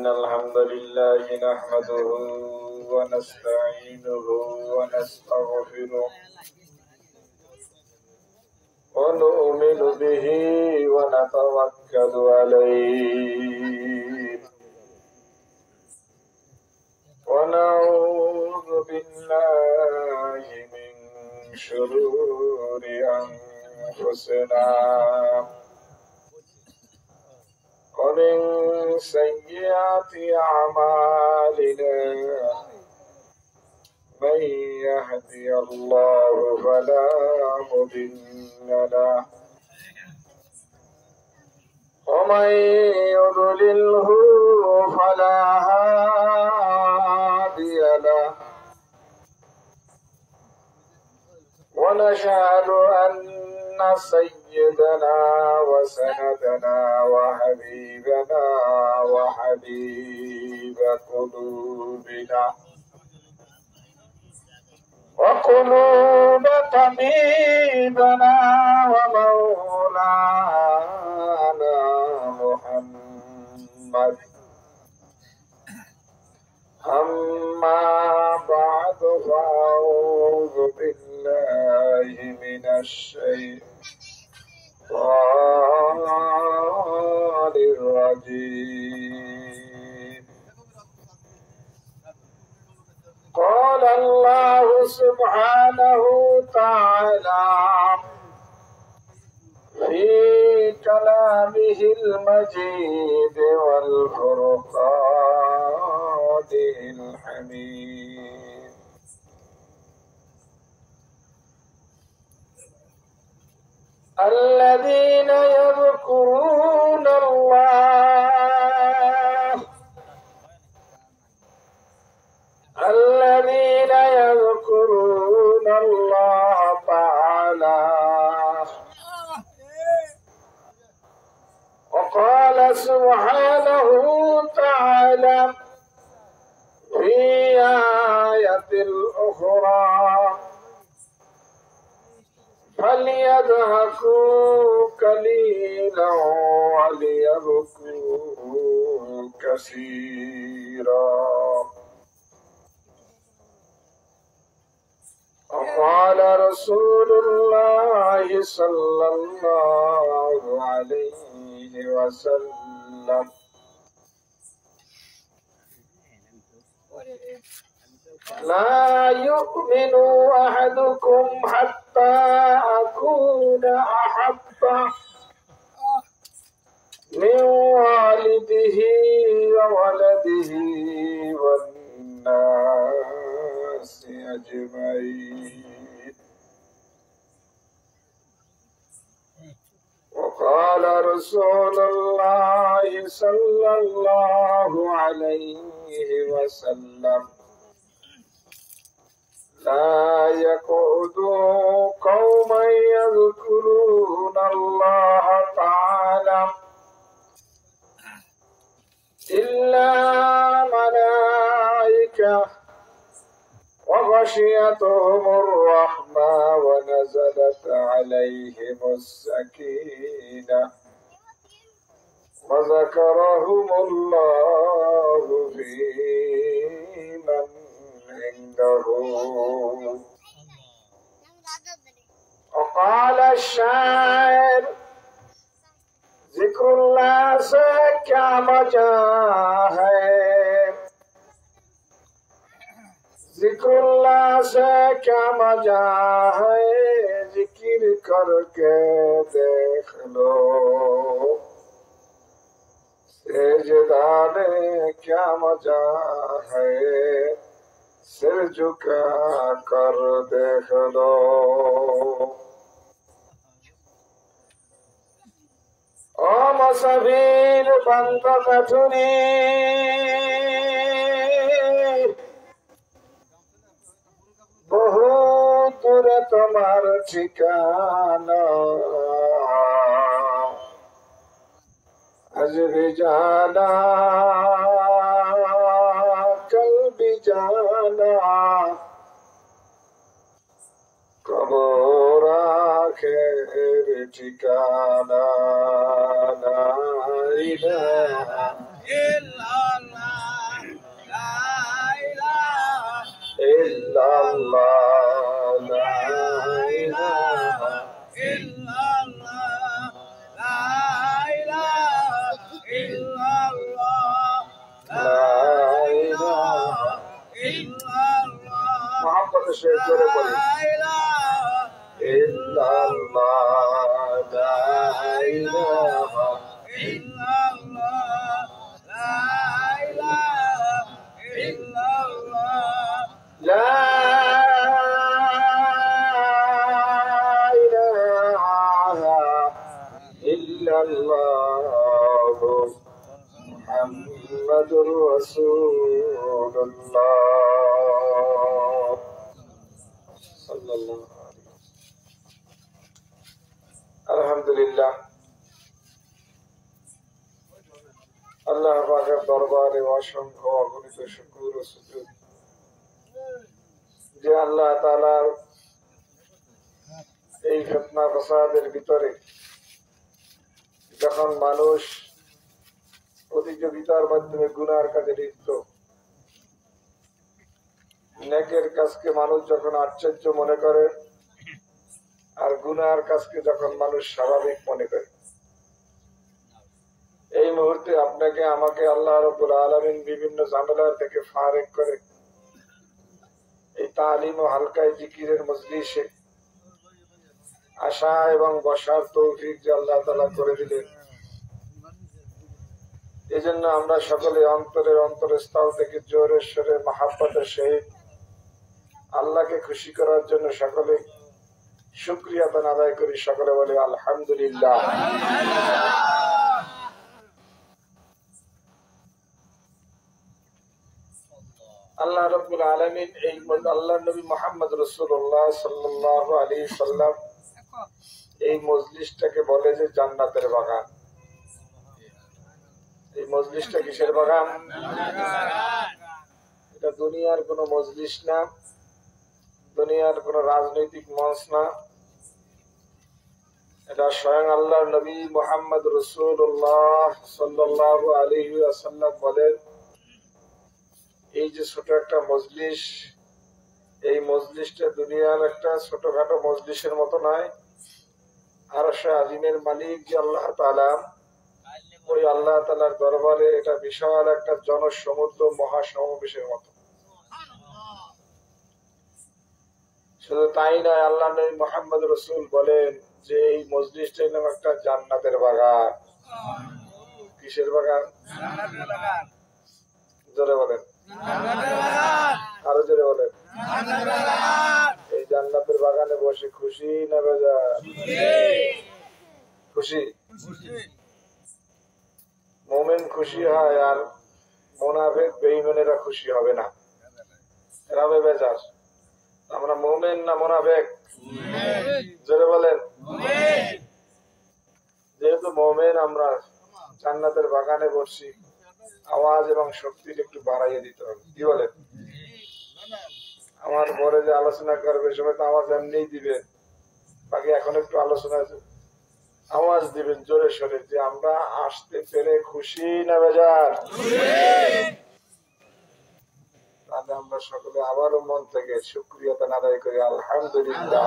الحمد لله نحمده ونستعينه ونستغفره ونؤمن به ونتوكل عليه ونعوذ بالله من شرور أنفسنا ومن سيئات أعمالنا من يهدي الله فلا مضل له ومن يضلله فلا هادي له ونشهد أن سيدنا وسندنا وحبيبنا وحبيب قلوبنا وقلوب طبيبنا ومولانا محمد أما بعد فأعوذ بالله من الشيطان الرجيم قال الله سبحانه وتعالى في كلامه المجيد والفرقان الحميد الذين يذكرون الله تعالى وقال سبحانه تعالى في آية الأخرى فليضحكوا قليلا وليبكوا كثيرا وقال رسول الله صلى الله عليه وسلم لا يؤمن أحدكم حتى أكون أحب من والده وولده والناس أجمعين وقال رسول الله صلى الله عليه وسلم لا يقعد قوما يذكرون الله تعالى إلا ملائكة وغشيتهم الرحمة ونزلت عليهم السكينة وذكرهم الله في من عنده وقال الشاعر ذكر الله से क्या मजा है जिक्रुल्लाह से क्या मजा है जिक्र करके देख लो सेजदा में क्या मजा है सिर झुका कर देख लो ओ मसबीर बंद कठुरी बहुत दूर तुम्हार ठिकाना आज भी जाना कल भी जाना कब्र आखिर ठिकाना ला इलाहा इल्लल्लाह illallah, la ilaha illallah, la ilaha illallah, la ilaha illallah, Mohammad Sheikh জোরে বলি la ilaha illallah, la ilaha illallah, la ilaha illallah, la ilaha illallah, মুহাম্মাদুর রাসূলুল্লাহ সাল্লাল্লাহু আলাইহি। আলহামদুলিল্লাহ, আল্লাহ পাকের দরবারে অসংখ্য অগণিত শুকর ও সুজুদ যে আল্লাহ তাআলার এই ফিতনা ফাসাদের ভিতরে যখন মানুষ প্রতিযোগিতার মাধ্যমে গুনার কাজে লিপ্ত, নেকের কাজকে মানুষ যখন আশ্চর্য মনে করে আর গুনার কাজকে যখন মানুষ স্বাভাবিক মনে করে, এই মুহূর্তে আপনাকে আমাকে আল্লাহ রাব্বুল আলামিন বিভিন্ন ঝামেলার থেকে ফারেক করে এই তালিম ও হালকায় জিকিরের মজলিসে আসা এবং বসার তৌফিক যে আল্লাহ তাআলা করে দিলেন, এজন্য আমরা সকলে অন্তরের অন্তরস্থল থেকে জোরে সোরে মহাব্বতের সহিত আল্লাহকে খুশি করার জন্য সকলে শুকরিয়া আদায় করি। সকলে বলে আলহামদুলিল্লাহ। আল্লাহ রাব্বুল আলামিন এই আল্লাহর নবী মুহাম্মদ রাসূলুল্লাহ সাল্লাল্লাহু আলাইহি সাল্লাম এই মজলিসটাকে বলে যে জান্নাতের বাগান। এই মজলিসটা কিসের বাগান? এটা দুনিয়ার কোন মজলিস না, দুনিয়ার কোন রাজনৈতিক মঞ্চ না, এটা স্বয়ং আল্লাহর নবী মুহাম্মদ রাসূলুল্লাহ সাল্লাল্লাহু আলাইহি ওয়াসাল্লাম বলেন, এই যে ছোট একটা মজলিস, এই মজলিসটা দুনিয়ার একটা ছোটখাটো মজলিসের মতো নয়। আরশে আজিমের মালিক যে আল্লাহ তাআলা, ওই আল্লাহ তাআলার দরবারে এটা বিশাল একটা জনসমুদ্র মহাসমাবেশের মতো। শুধু তাই নয়, আল্লাহ নবী মুহাম্মদ রাসূল বলেন যে এই মজলিসটা নাম একটা জান্নাতের বাগান। কিসের বাগান? জোরে বলেন, আরো জোরে বলেন। এই জান্নাতের বাগানে বসে খুশি না বেজার? খুশি। মুমিন খুশি হয় আর মুনাফিক বেঈমানেরা খুশি হবে না, এরা হবে বেজার। আমরা মুমিন না মুনাফিক? জোরে বলেন। যেহেতু মুমিন, আমরা জান্নাতের বাগানে বসছি, আওয়াজ এবং শক্তির একটু বাড়াইয়ে দিতে হবে। কি বলেন? আমার পরে যে আলোচনা করবে সবাই তো আওয়াজ এমনিই দিবে, বাকি এখন একটু আলোচনা আওয়াজ দিবেন জোরে সোরে যে আমরা আসতে পেরে খুশি না বেজার। তাহলে আমরা সকলে আবারও মন থেকে শুকরিয়া আদায় করি আলহামদুলিল্লাহ।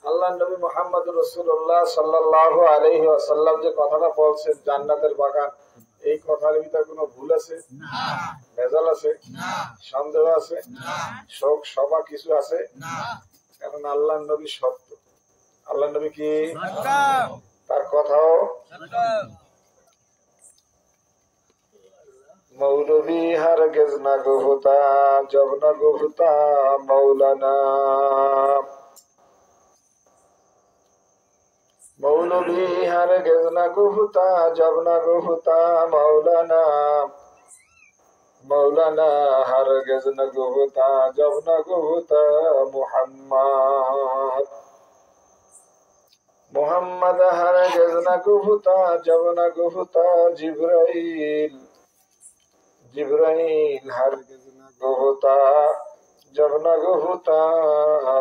আল্লাহ নবী মুহাম্মদ রাসূলুল্লাহ সাল্লাল্লাহু আলাইহি ওয়াসাল্লাম যে কথাটা বলছেন জান্নাতের বাগান, এই কথার ভিতরে কোনো ভুল আছে? ভেজাল আছে? সন্দেহ আছে? শোক সভা কিছু আছে? কারণ আল্লাহ নবী সত্য। আল্লাহ নবী কি? তার কথাও মৌলভী হারগেজ না গোহতা জব না গোহতা মৌলানা, মৌলভী হারগেজ না গোহতা জব না গোহতা মৌলানা, মৌলানা হারগেজ না গোহতা জব না গোহতা মুহাম্মদ, মুহাম্মদ হারগেজ না গোহতা জব না গোহতা জিবরাইল, জিবরাইল হারগেজ না গোহতা জব না গোহতা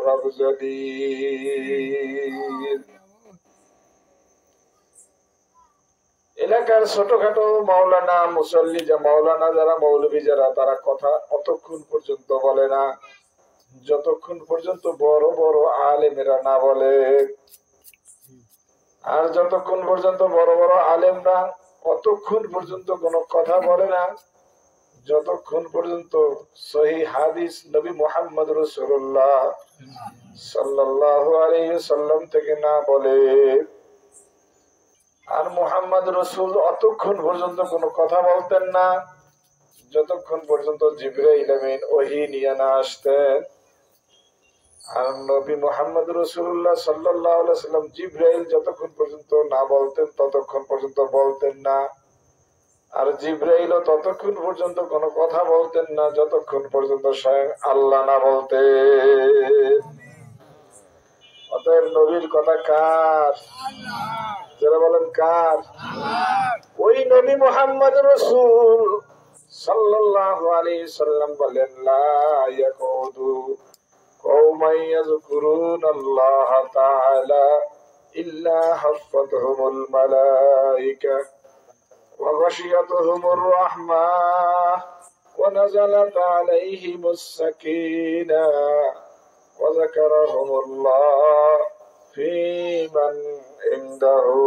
রব জলিল। এলাকার ছোটখাটো মাওলানা মুসল্লি মাওলানা যারা মৌলবী যারা তারা কথা অতক্ষণ পর্যন্ত বলে না যতক্ষণ পর্যন্ত বড় বড় আলেমেরা না বলে। আর যতক্ষণ পর্যন্ত বড় বড় আলেমরা অতক্ষণ পর্যন্ত কোনো কথা বলে না যতক্ষণ পর্যন্ত সহিহ হাদিস নবী মুহাম্মদ রাসূলুল্লাহ সাল্লাল্লাহু আলাইহি ওয়াসাল্লাম থেকে না বলে। আর মুহাম্মদ রাসূল অতক্ষণ পর্যন্ত কোনো কথা বলতেন না যতক্ষণ পর্যন্ত জিবরাইল আমিন ওহী নিয়ে না আসতেন। আর নবী মুহাম্মদ রাসূলুল্লাহ সাল্লাল্লাহু আলাইহি ওয়াসাল্লাম জিবরাইল যতক্ষণ পর্যন্ত না বলতেন ততক্ষণ পর্যন্ত বলতেন না। আর জিবরাইলও ততক্ষণ পর্যন্ত কোনো কথা বলতেন না যতক্ষণ পর্যন্ত স্বয়ং আল্লাহ না বলতেন। অতএব নবীর কথা কার? যারা বলেন কার? ওই নবী মুহাম্মদ রাসূল সাল্লাল্লাহু আলাইহি সাল্লাম বলেন লা ইয়াকুদু কওমান ইয়াযকুরুনাল্লাহা তাআলা ইল্লা হাফাতহুমুল মালায়েকা ওয়া গাশিয়াতুহুমুর রাহমাহ ওয়া নাযালাত আলাইহিমুস সাকিনাহ ওয়া যাকারাহুমুল্লাহ ফী মান ইনদাহু।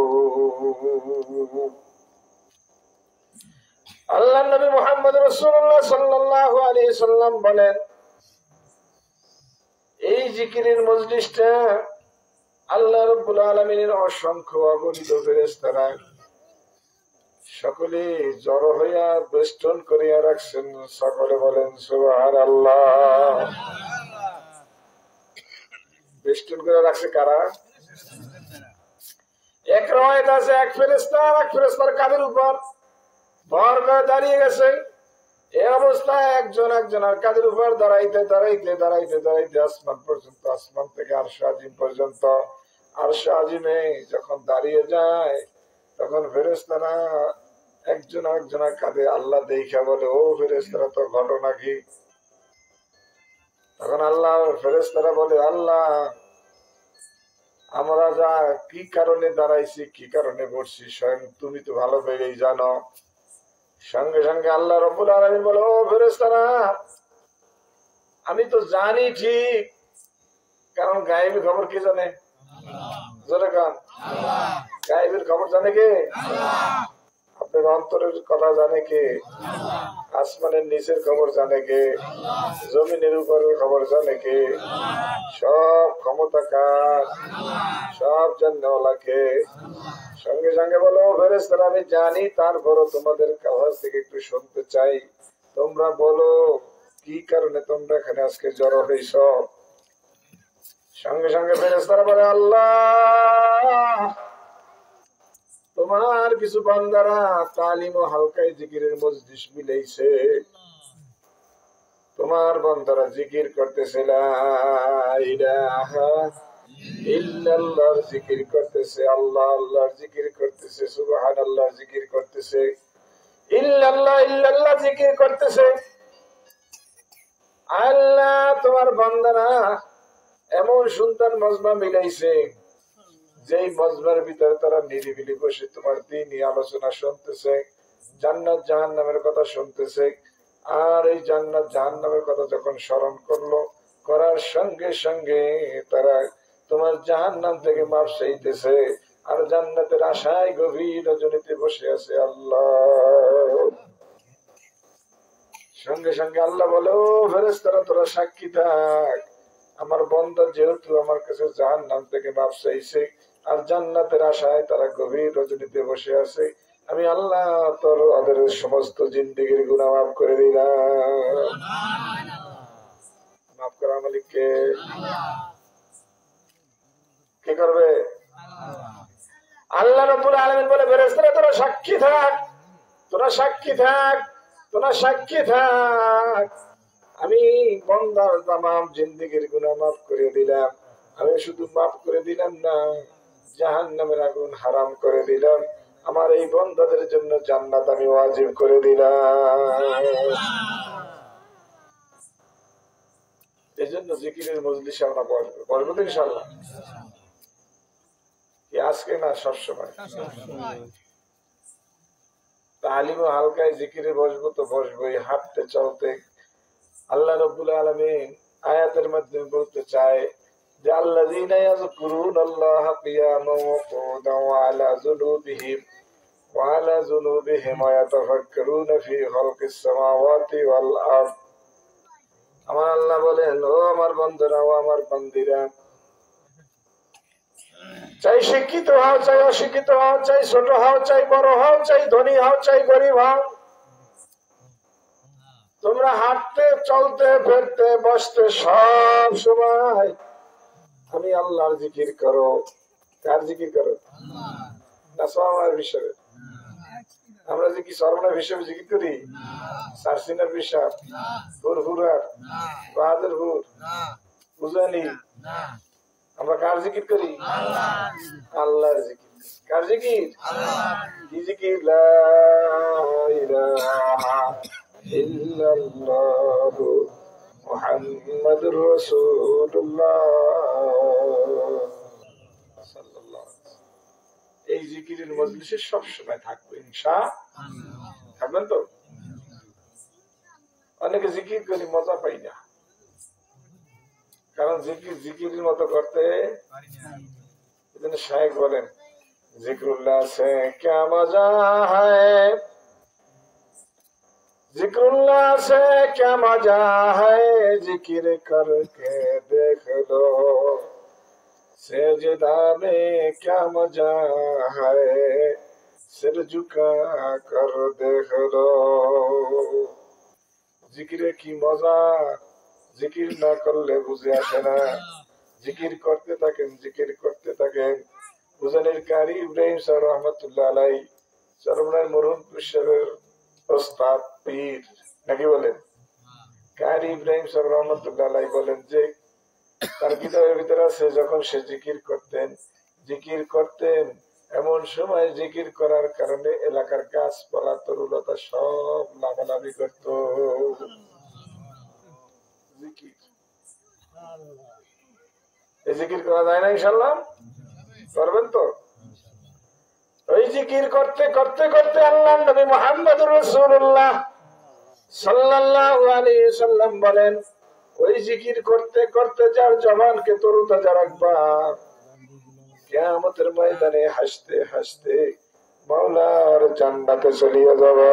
আল্লাহর নবী মুহাম্মদ রাসূলুল্লাহ সাল্লাল্লাহু আলাইহি সাল্লাম বলেন এই জিকিরের মজলিসটা আল্লাহ রাব্বুল আলামিনের অসংখ্য অগণিত ফেরেশতারা সকলে জড়ো হইয়া বেষ্টন করিয়া রাখছেন। সকলে বলেন সুবহানাল্লাহ। বেষ্টন করে রাখছে কারা? এক রাওয়ায়াত আছে এক ফেরেশতা এক ফেরেশতার কাঁধের উপর ভর করে দাঁড়িয়ে গেছে। এই অবস্থায় একজন একজনের কাঁধের উপর দাঁড়াইতে দাঁড়াইতে দাঁড়াইতে দাঁড়াইতে আসমান পর্যন্ত, আসমান থেকে আরশ আজিম পর্যন্ত। আরশ আজিমে যখন দাঁড়িয়ে যায় তখন ফেরেশতারা একজন একজনের কাঁধে আল্লাহ দেখা বলে ও ফেরেশতারা তো ঘটনা কি? তখন আল্লাহ ফেরেশতারা বলে আল্লাহ আমরা যা কি কারণে দাঁড়াইছি কি কারণে বসছি স্বয়ং তুমি তো ভালো করেই জানো। সঙ্গে সঙ্গে আল্লাহ রাব্বুল আলামিন বলে ও ফেরেশতারা আমি তো জানি ঠিক, কারণ গায়েবী খবর কে জানে? জোরে কান। গায়েবের খবর জানে কে? আপনার অন্তরের কথা জানে কে? আসমানের নিচের খবর জানে কে? জমিনের উপরের খবর জানে কে? সব ক্ষমতা কার? সব জানেওয়ালা কে? সঙ্গে সঙ্গে বলো ফেরেশতারা আমি জানি, তারপরও তোমাদের কাছ থেকে একটু শুনতে চাই। তোমরা বলো কি কারণে তোমরা এখানে আজকে জড়ো হইছ? সঙ্গে সঙ্গে ফেরেশতারা বলে আল্লাহ তোমার কিছু বান্দারা তালিম ও হালকায় জিকিরের মজলিস মিলাইছে। তোমার বান্দারা জিকির করতেছে লা ইলাহা ইল্লাল্লাহর জিকির করতেছে, আল্লাহ আল্লাহর জিকির করতেছে, সুবহানাল্লাহর জিকির করতেছে, ইল্লাল্লাহ ইল্লাল্লাহ জিকির করতেছে। আল্লাহ তোমার বান্দারা এমন সুন্দর মজমা মিলাইছে যেই মজমার ভিতরে তারা নিরিবিলি বসে তোমার দ্বীনি আলোচনা শুনতেছে, জান্নাত জাহান্নামের কথা শুনতেছে। আর এই জান্নাত জাহান্নামের কথা যখন স্মরণ করলো, করার সঙ্গে সঙ্গে তারা তোমার জাহান্নাম থেকে মাপ চাইতেছে আর জান্নাতের আশায় গভীর রজনীতে বসে আছে আল্লাহ। সঙ্গে সঙ্গে আল্লাহ বলে ও ফেরেশতারা তোরা সাক্ষী থাক, আমার বান্দা যেহেতু আমার কাছে জাহান্নাম থেকে মাপ চাইছে আর জান্নাতের আশায় তারা গভীর রজনীতে বসে আছে, আমি আল্লাহ তোর ওদের সমস্ত জিন্দেগির গুনাহ মাফ করে দিলাম। মাফ করা মালিককে কি করবে? আল্লাহ রাব্বুল আলামিন বলে ফেরেশতারা তোরা সাক্ষী থাক, তোরা সাক্ষী থাক, তোরা সাক্ষী থাক, আমি বান্দার তামাম জিন্দেগির গুনাহ মাফ করে দিলাম। আমি শুধু মাফ করে দিলাম না, জাহান্নামের আগুন হারাম করে দিলাম। আমার এই বান্দাদের জন্য জান্নাত আমি ওয়াজিব করে দিলাম। এই জন্য জিকিরের মজলিসে আমরা বসবো, বসবো তো ইনশাআল্লাহ। কি আজকে না সবসময়? তালিম ও হালকায় জিকিরে বসবো তো বসবোই, হাঁটতে চলতে। আল্লাহ রাব্বুল আলামিন আয়াতের মাধ্যমে বলতে চায় যে আল্লাযীনা ইয়াযকুরুনাল্লাহা কিয়ামান ওয়া কুউদান ওয়া আলা জুনুবিহিম وعلى ذنوبهم ويتفكرون في خلق السماوات والأرض। আমার আল্লাহ বলেন, ও আমার বন্ধুরা, ও আমার বান্দীরা, চাই শিক্ষিত হও, চাই অশিক্ষিত হও, চাই ছোট হও, চাই বড় হও, চাই ধনী হও, চাই গরিব হও, তোমরা হাঁটতে চলতে ফিরতে বসতে সব সময় আমি আল্লাহর জিকির করো। কার জিকির করো? না সরমনের বিষয়ে? আমরা যে কি সরমনের বিষয়ে জিকির করি? সারসিনার বিষয়, ফুরফুরার, বাহাদুরপুর, উজানি, আমরা কার জিকির করি? আল্লাহর জিকির। কার জিকির? কি জিকির? লা ইলাহা ইল্লাল্লাহু মুহাম্মাদুর রাসূলুল্লাহ সাল্লাল্লাহু আলাইহি ওয়াসাল্লাম। এই জিকিরের মজলিসে সব সময় থাকবে ইনশাআল্লাহ। থাকবেন তো? অনেকে জিকির করি মজা পাই না, কারণ জিকিরের মতো করতে শায়েখ বলেন, জিক্রুল্লাহ সে ক্যা মজা হ্যায়, जिक्रुल्लाह से क्या मजा है, जिक्र करके देख लो, सजदा में क्या मजा है, सिर झुका कर देख लो। जिक्रे की मजा जिकिर ना करले बुझे আসে না। জিকির করতে থাকেন, জিকির করতে থাকেন। উজানির কারি ইব্রাহিম সাহেব রহমতুল্লাহ আলাইহি, চরমনার মরহুম সাহেবের ওস্তাদ পীর নাকি বলেন, কারি ইব্রাহিম সাহেব রহমতুল্লাহ আলাইহি বলেন যে তার কিতাবের ভিতরে আছে, যখন সে জিকির করতেন এমন সময় জিকির করার কারণে এলাকার গাছপালা তরুলতা সব লাভালাভি করত। এই জিকির করা যায় না? ইনশাআল্লাহ করবেন তো? ওই জিকির করতে করতে করতে আল্লাহর নবী মুহাম্মদুর রাসূলুল্লাহ সাল্লাল্লাহু আলাইহি ওয়াসাল্লাম বলেন, ওই জিকির করতে করতে যার জবানকে তরুতাজা রাখবা, কিয়ামতের ময়দানে হাসতে হাসতে মাওলার জান্নাতে চলে যাবা।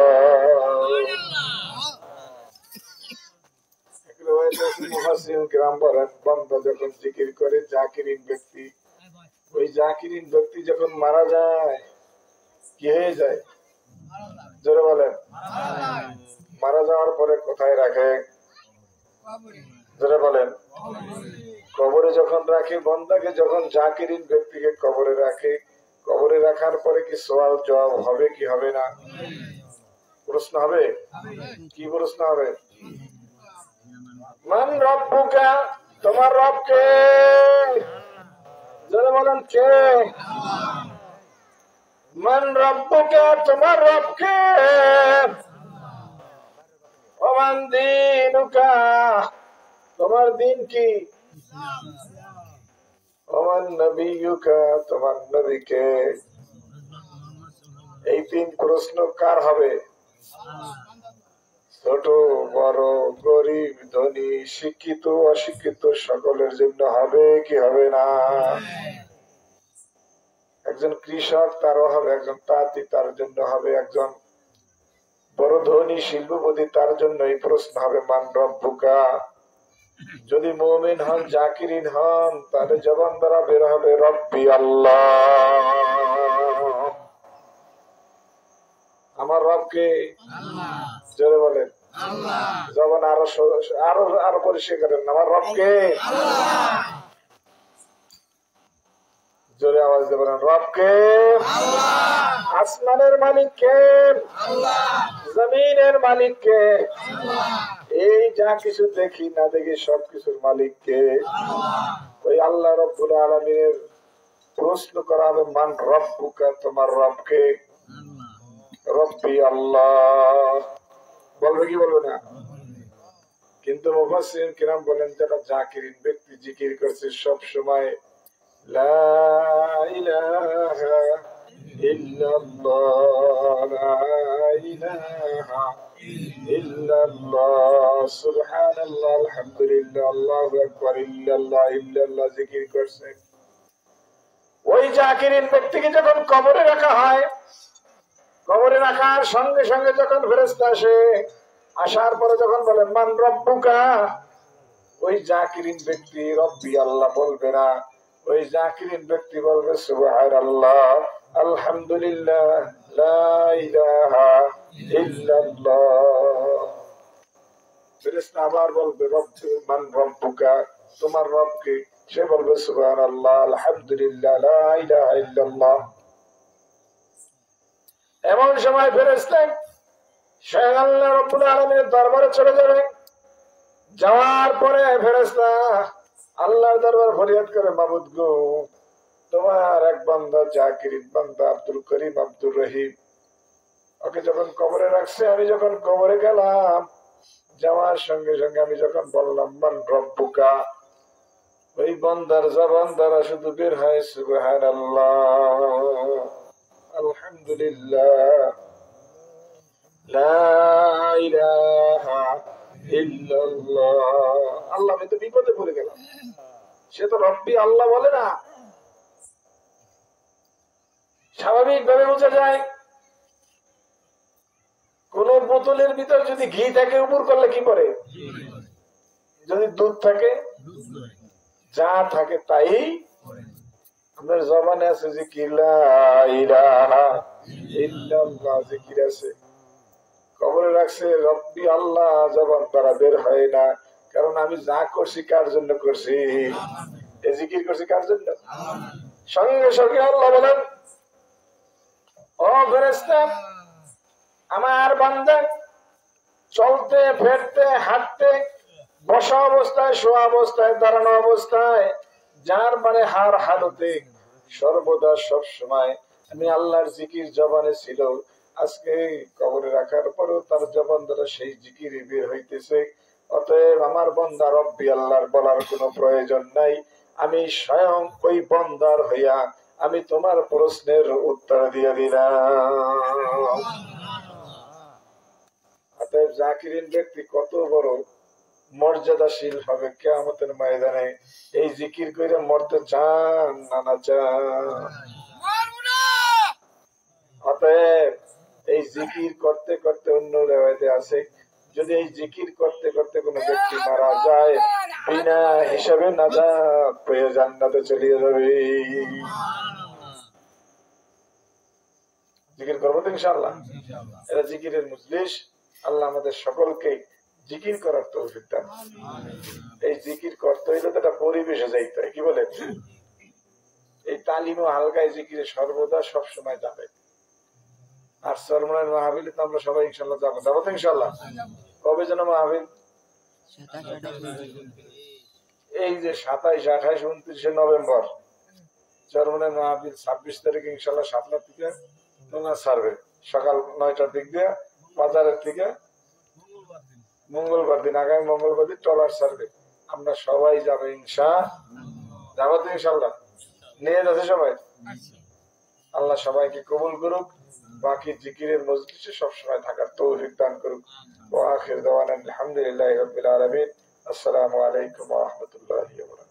মুফাসসিরিন কিরাম বলেন, বান্দা যখন জিকির করে, জাকিরিন ব্যক্তি, ওই জাকিরিন ব্যক্তি যখন মারা যায় কি হয়ে যায়? জোরে বলেন। মারা যাওয়ার পরে কোথায় রাখে? জোরে বলেন। কবরে যখন রাখে, বন্দাকে যখন জাকিরিন ব্যক্তিকে কবরে রাখে, কবরে রাখার পরে কি সওয়াল জবাব হবে কি হবে না? প্রশ্ন হবে। কি প্রশ্ন হবে? মান রব্বুকা, তোমার রব কে? জোরে বলেন কে? মান রব্বুকা, তোমার রব কে? ওমান দীনুকা, তোমার দিন কি? ওমান নবিয়ুকা, তোমার নবী কে? এই তিন প্রশ্ন কার হবে? ছোট বড়, গরিব ধনী, শিক্ষিত অশিক্ষিত সকলের জন্য হবে কি হবে না? একজন কৃষক তারও হবে, একজন তাঁতি তার জন্য হবে, একজন বড় ধনী শিল্পপতি তার জন্য এই প্রশ্ন হবে, মান রব্বুকা। যদি মুমিন হন, জাকিরিন হন, তাহলে জবান দ্বারা বের হবে রব্বি আল্লাহ, আমার রবকে। জোরে বলেন। জবান আরো পরিষ্কার করেন, আমার রবকে। জোরে আওয়াজ দিয়ে বলেন, রবকে। আসমানের মালিক কে? জমিনের মালিক কে? এই যা কিছু দেখি না দেখি সবকিছুর মালিক কে? ওই আল্লাহ রব্বুল আলামিনের প্রশ্ন করা হবে, মান রব্বুকা, তোমার রবকে? রব্বি আল্লাহ বলবে কি বলবে না? কিন্তু মুফাসসিরিন কিরাম বলেন, যারা জাকিরিন ব্যক্তি জিকির করছে সব সময় লা ইলাহা ইল্লাল্লাহ লা ইলাহা ইল্লাল্লাহ সুবহানাল্লাহ আলহামদুলিল্লাহ আল্লাহু আকবার ইল্লাল্লাহ ইল্লাল্লাহ জিকির করছে। ওই জাকিরিন ব্যক্তিকে যখন কবরে রাখা হয়, কবরে রাখার সঙ্গে সঙ্গে যখন ফেরেশতা আসে, আসার পরে যখন বলে মান রব্বুকা, ওই জাকিরিন ব্যক্তি রব্বি আল্লাহ বলবে না, ওই জাকিরিন ব্যক্তি বলবে সুবহানাল্লাহ আলহামদুলিল্লাহ লা ইলাহা ইল্লাল্লাহ। ফেরেশতা আবার বলবে রব্বি মান রব্বুকা, তোমার রব কে? সে বলবে সুবহানাল্লাহ আলহামদুলিল্লাহ লা ইলাহা ইল্লাল্লাহ। এমন সময় ফেরেশতা স্বয়ং আল্লাহ রাব্বুল আলামিনের দরবারে চলে যাবে। যাওয়ার পরে ফেরেশতা আল্লাহর দরবারে ফরিয়াদ করে, মাবুদ গো, তোমার এক বান্দা জাকিরিন বান্দা আব্দুল করিম আব্দুর রহিম, ওকে যখন কবরে রাখছে, আমি যখন কবরে গেলাম, যাওয়ার সঙ্গে সঙ্গে আমি যখন বললাম মান রব্বুকা, ওই বান্দার জবান দ্বারা শুধু বের হয় সুবহানাল্লাহ আলহামদুলিল্লাহ লা ইলাহা ইল্লাল্লাহ। আল্লাহ, আমি তো বিপদে পড়ে গেলাম। সে তো রব্বি আল্লাহ বলে না। স্বাভাবিক ভাবে বোঝা যায়, কোন বোতলের ভিতর যদি ঘি থাকে উপর করলে কি করে, যদি দুধ থাকে, যা থাকে তাই। আপনার জবানে আছে জিকির লা ইলাহা ইল্লাল্লাহ, জিকির আছে। কবরে রাখছে রব্বি আল্লাহ, জবান দ্বারা বের হয় না, কারণ আমি যা করছি কার জন্য করছি, এ জিকির করছি কার জন্য। সঙ্গে সঙ্গে আল্লাহ বলেন, ও ফেরেশতা, আমার বান্দা চলতে ফেরতে হাঁটতে, বসা অবস্থায়, শোয়া অবস্থায়, দাঁড়ানো অবস্থায়, যার মানে হার হালতে সর্বদা সব সময় আমি আল্লাহর জিকির জবানে ছিল, আজকে কবরে রাখার পরও তার জবান দ্বারা সেই জিকির বের হইতেছে। অতএব আমার বান্দা রব্বি আল্লাহর বলার কোনো প্রয়োজন নাই, আমি স্বয়ং ওই বান্দার হইয়া আমি তোমার প্রশ্নের উত্তর দিয়ে দিলাম। অতএব জাকিরিন ব্যক্তি কত বড় মর্যাদাশীল হবে কিয়ামতের ময়দানে। এই জিকির কইরা মরতে চান না না চান? অতএব এই জিকির করতে করতে, অন্য রেওয়ায়েতে আছে, যদি এই জিকির করতে করতে কোনো ব্যক্তি মারা যায়, বিনা হিসাবে নাজাত পেয়ে জান্নাতে চলে যাবে। জিকির করবো তো ইনশাআল্লাহ। এটা জিকিরের মজলিস। আল্লাহ আমাদের সকলকে জিকির করার তৌফিক দান। এই জিকির করতে হইলে তো একটা পরিবেশে যাইতে হয়, কি বলে? এই তালিম ও হালকায় জিকিরে সর্বদা সবসময় যাবে। আর চরমনের মাহফিলে তো আমরা সবাই ইনশাল্লাহ যাবো, যাবো তো ইনশাল্লাহ। কবে যেন মাহফিল? এই যে 27, 28, 29 নভেম্বর চরমনের মাহফিল। 26 তারিখে ইনশাল্লাহ 7টার থেকে ছাড়বে, সকাল 9টার দিক দিয়ে, বাজারের থেকে। মঙ্গলবার দিন, আগামী মঙ্গলবার দিন ট্রলার ছাড়বে। আমরা সবাই যাবো যাবো তো ইনশাল্লাহ। নিয়ে যাচ্ছে সবাই। আল্লাহ সবাইকে কবুল করুক, বাকি জিকিরের মজলিসে সবসময় থাকার তৌফিক দান করুক। ওয়া আখির দাওয়ানা আলহামদুলিল্লাহি রাব্বিল আলামিন। আসসালামু আলাইকুম ওয়া রাহমাতুল্লাহি ওয়া বারাকাতুহু।